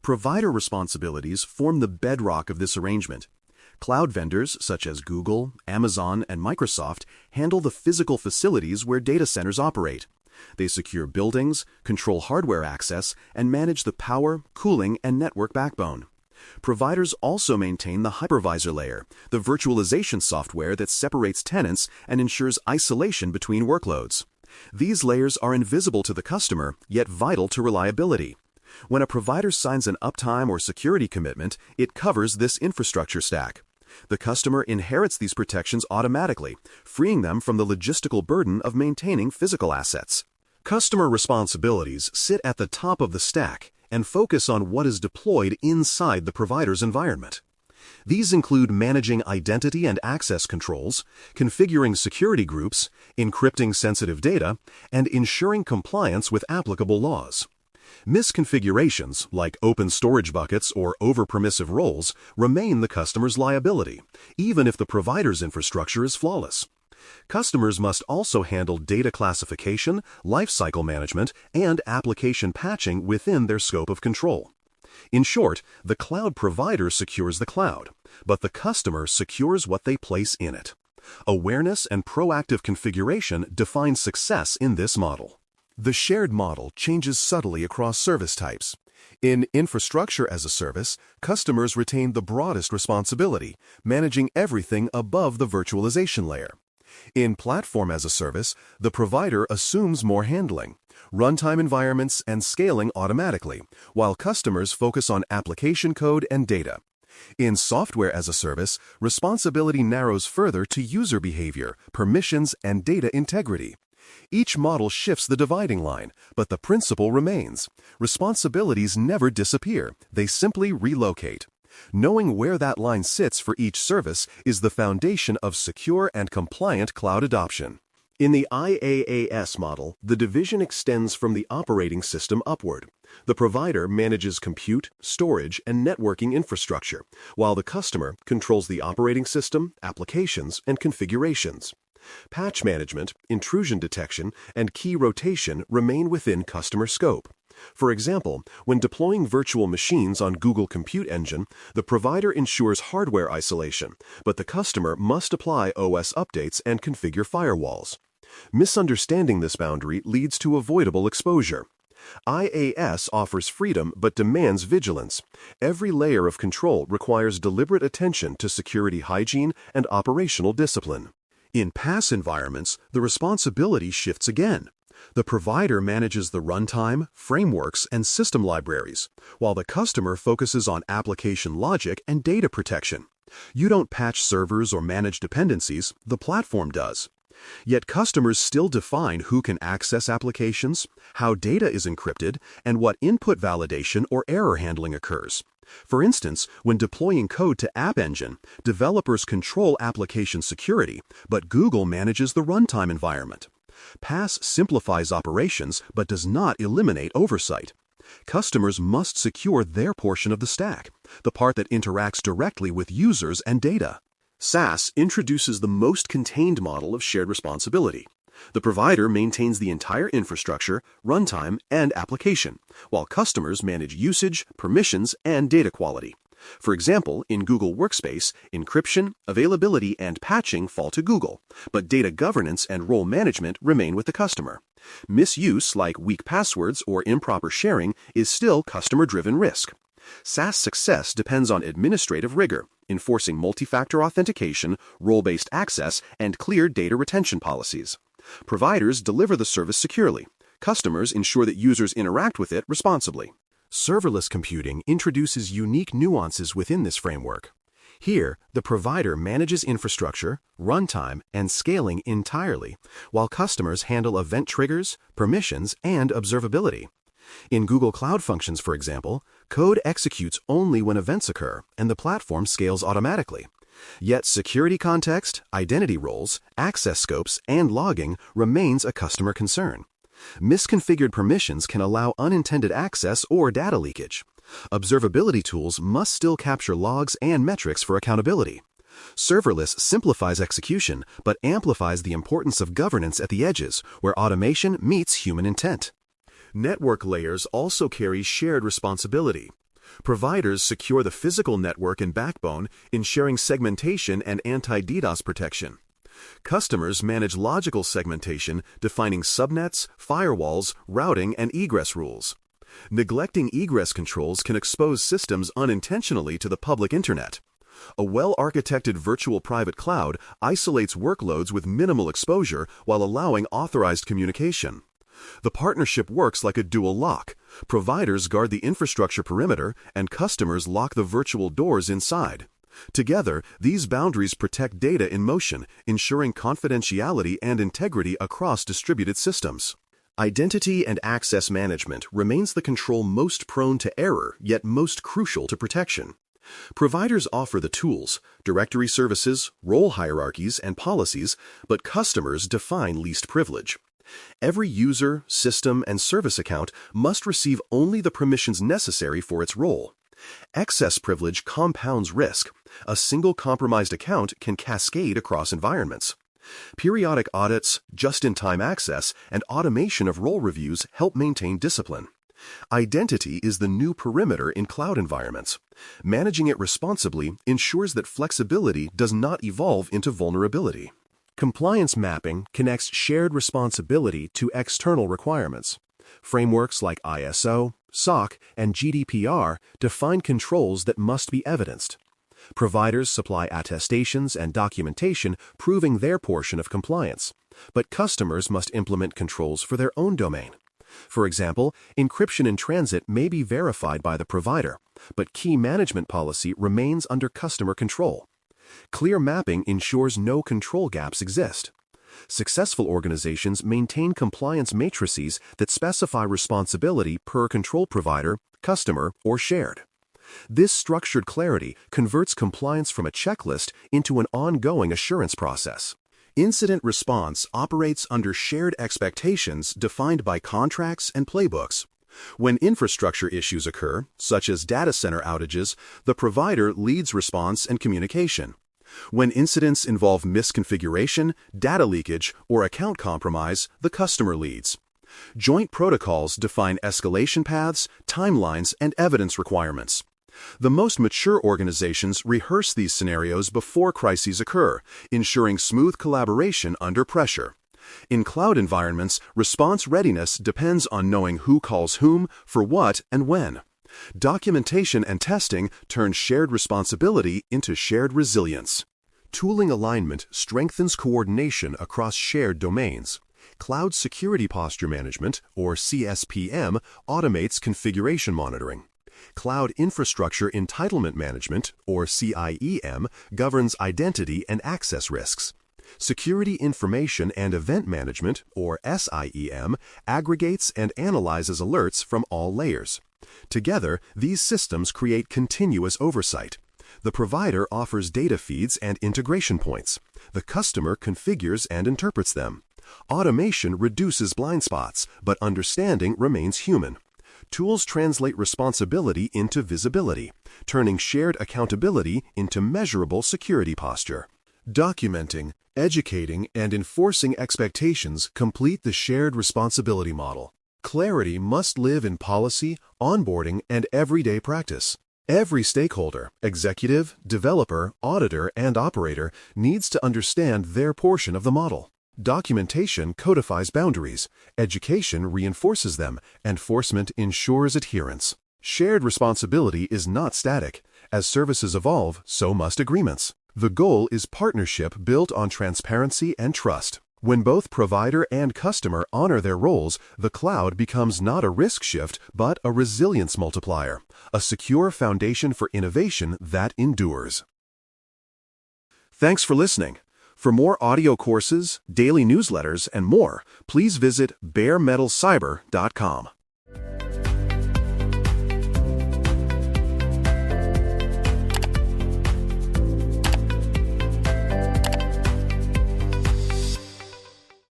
Provider responsibilities form the bedrock of this arrangement. Cloud vendors such as Google, Amazon, and Microsoft handle the physical facilities where data centers operate. They secure buildings, control hardware access, and manage the power, cooling, and network backbone. Providers also maintain the hypervisor layer, the virtualization software that separates tenants and ensures isolation between workloads. These layers are invisible to the customer, yet vital to reliability. When a provider signs an uptime or security commitment, it covers this infrastructure stack. The customer inherits these protections automatically, freeing them from the logistical burden of maintaining physical assets. Customer responsibilities sit at the top of the stack and focus on what is deployed inside the provider's environment. These include managing identity and access controls, configuring security groups, encrypting sensitive data, and ensuring compliance with applicable laws. Misconfigurations, like open storage buckets or over-permissive roles, remain the customer's liability, even if the provider's infrastructure is flawless. Customers must also handle data classification, lifecycle management, and application patching within their scope of control. In short, the cloud provider secures the cloud, but the customer secures what they place in it. Awareness and proactive configuration define success in this model. The shared model changes subtly across service types. In infrastructure as a service, customers retain the broadest responsibility, managing everything above the virtualization layer. In platform as a service, the provider assumes more handling, runtime environments, and scaling automatically, while customers focus on application code and data. In software as a service, responsibility narrows further to user behavior, permissions, and data integrity. Each model shifts the dividing line, but the principle remains. Responsibilities never disappear, they simply relocate. Knowing where that line sits for each service is the foundation of secure and compliant cloud adoption. In the IaaS model, the division extends from the operating system upward. The provider manages compute, storage, and networking infrastructure, while the customer controls the operating system, applications, and configurations. Patch management, intrusion detection, and key rotation remain within customer scope. For example, when deploying virtual machines on Google Compute Engine, the provider ensures hardware isolation, but the customer must apply OS updates and configure firewalls. Misunderstanding this boundary leads to avoidable exposure. IaaS offers freedom but demands vigilance. Every layer of control requires deliberate attention to security hygiene and operational discipline. In PaaS environments, the responsibility shifts again. The provider manages the runtime, frameworks, and system libraries, while the customer focuses on application logic and data protection. You don't patch servers or manage dependencies, the platform does. Yet customers still define who can access applications, how data is encrypted, and what input validation or error handling occurs. For instance, when deploying code to App Engine, developers control application security, but Google manages the runtime environment. PaaS simplifies operations but does not eliminate oversight. Customers must secure their portion of the stack, the part that interacts directly with users and data. SaaS introduces the most contained model of shared responsibility. The provider maintains the entire infrastructure, runtime, and application, while customers manage usage, permissions, and data quality. For example, in Google Workspace, encryption, availability, and patching fall to Google, but data governance and role management remain with the customer. Misuse, like weak passwords or improper sharing, is still customer-driven risk. SaaS success depends on administrative rigor, enforcing multi-factor authentication, role-based access, and clear data retention policies. Providers deliver the service securely. Customers ensure that users interact with it responsibly. Serverless computing introduces unique nuances within this framework. Here, the provider manages infrastructure, runtime, and scaling entirely, while customers handle event triggers, permissions, and observability. In Google Cloud Functions, for example, code executes only when events occur, and the platform scales automatically. Yet security context, identity roles, access scopes, and logging remains a customer concern. Misconfigured permissions can allow unintended access or data leakage. Observability tools must still capture logs and metrics for accountability. Serverless simplifies execution, but amplifies the importance of governance at the edges, where automation meets human intent. Network layers also carry shared responsibility. Providers secure the physical network and backbone, ensuring segmentation and anti-DDoS protection. Customers manage logical segmentation, defining subnets, firewalls, routing, and egress rules. Neglecting egress controls can expose systems unintentionally to the public internet. A well-architected virtual private cloud isolates workloads with minimal exposure while allowing authorized communication. The partnership works like a dual lock. Providers guard the infrastructure perimeter, and customers lock the virtual doors inside. Together, these boundaries protect data in motion, ensuring confidentiality and integrity across distributed systems. Identity and access management remains the control most prone to error, yet most crucial to protection. Providers offer the tools, directory services, role hierarchies, and policies, but customers define least privilege. Every user, system, and service account must receive only the permissions necessary for its role. Excess privilege compounds risk. A single compromised account can cascade across environments. Periodic audits, just-in-time access, and automation of role reviews help maintain discipline. Identity is the new perimeter in cloud environments. Managing it responsibly ensures that flexibility does not evolve into vulnerability. Compliance mapping connects shared responsibility to external requirements. Frameworks like ISO, SOC, and GDPR define controls that must be evidenced. Providers supply attestations and documentation proving their portion of compliance, but customers must implement controls for their own domain. For example, encryption in transit may be verified by the provider, but key management policy remains under customer control. Clear mapping ensures no control gaps exist. Successful organizations maintain compliance matrices that specify responsibility per control provider, customer, or shared. This structured clarity converts compliance from a checklist into an ongoing assurance process. Incident response operates under shared expectations defined by contracts and playbooks. When infrastructure issues occur, such as data center outages, the provider leads response and communication. When incidents involve misconfiguration, data leakage, or account compromise, the customer leads. Joint protocols define escalation paths, timelines, and evidence requirements. The most mature organizations rehearse these scenarios before crises occur, ensuring smooth collaboration under pressure. In cloud environments, response readiness depends on knowing who calls whom, for what, and when. Documentation and testing turn shared responsibility into shared resilience. Tooling alignment strengthens coordination across shared domains. Cloud Security Posture Management, or CSPM, automates configuration monitoring. Cloud Infrastructure Entitlement Management, or CIEM, governs identity and access risks. Security Information and Event Management, or SIEM, aggregates and analyzes alerts from all layers. Together, these systems create continuous oversight. The provider offers data feeds and integration points. The customer configures and interprets them. Automation reduces blind spots, but understanding remains human. Tools translate responsibility into visibility, turning shared accountability into measurable security posture. Documenting, educating, and enforcing expectations complete the shared responsibility model. Clarity must live in policy, onboarding, and everyday practice. Every stakeholder, executive, developer, auditor, and operator needs to understand their portion of the model. Documentation codifies boundaries, education reinforces them, enforcement ensures adherence. Shared responsibility is not static. As services evolve, so must agreements. The goal is partnership built on transparency and trust. When both provider and customer honor their roles, the cloud becomes not a risk shift, but a resilience multiplier, a secure foundation for innovation that endures. Thanks for listening. For more audio courses, daily newsletters, and more, please visit DailyCyber.News.